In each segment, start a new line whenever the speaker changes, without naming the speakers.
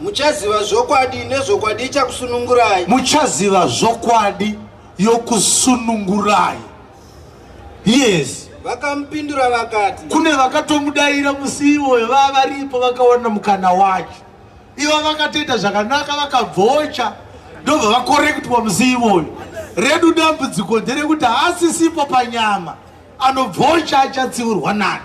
muchaziva zvokwadi nezvokwadi chakusunungurai.
Muchaziva zvokwadi yokusunungurai. Yes.
Vakamupindura vakati,
kune vakatomudaira musi iwoyo varipo vakaona mukana wacho. Ivo vakatoita zvakanaka vakabvocha ndobva vakorektwa musi iwoyo. Redu dambudziko nderekuti haasisipo panyama, anobvocha achatsiurwa nani.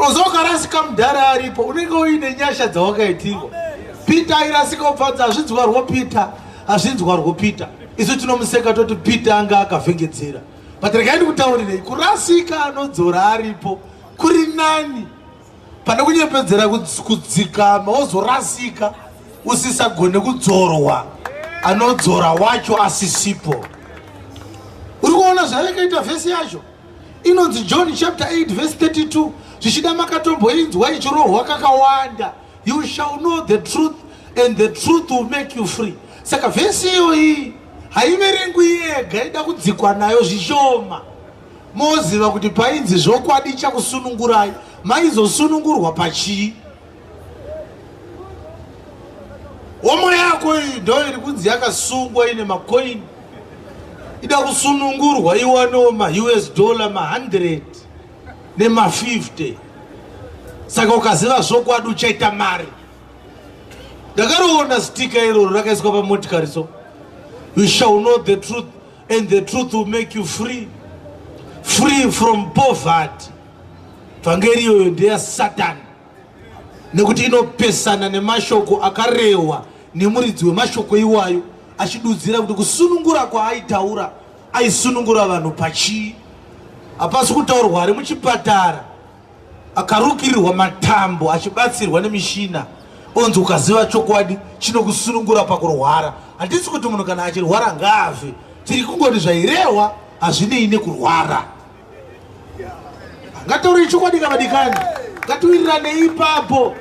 Uzokarasika mudhara aripo unenge uine nyasha dzawakaitirwa. Peter airasika upfadza hazvinzwarwo Peter, hazvinzwarwo Peter. Isu tinomuseka toti Peter anga akavhengedzera. But regai kutaurirei, kurasika anodzora aripo kuri nani pane kunyepedzera kudzikama wozorasika usisagone kudzorwa anodzora wacho asisipo. Uri kuona zvayakaita vhesi yacho inonzi John chapter 8 verse 32. Zvichida makatomboinzwa ichirohwa kakawanda. You shall know the truth and the truth will make you free. Saka vhesi iyoyi haiverengwi yega, ida kudzikwa nayo zvishoma. Moziva kuti painzi zvokwadi chakusunungurai, maizosunungurwa pachii? Omwe yako iyi ndo iri kunzi yakasungwa ine makoini. Ida kusunungurwa iwanewo ma-US dollar ma-100 nema-50. Saka ukaziva zvokwadi uchaita mari. Ndakaroona stika iroro rakaiswa pamotikari so. You shall know the truth and the truth will make you free. Free from poverty. Vhangeri iyoyo ndeya Satan. Nekuti inopesana nemashoko akarewa nemuridzi wemashoko iwayo achidudzira kuti kusunungura kwaaitaura aisunungura vanhu pachii. Hapasi kutaurwa ari muchipatara akarukirirwa matambo achibatsirwa nemishina onzi ukaziva chokwadi chinokusunungura pakurwara. Handisi kuti munhu kana achirwara ngaafe, tiri kungoti zvairehwa hazvinei nekurwara. Ngataurei chokwadi kavadikani, ngatiwirirane ipapo.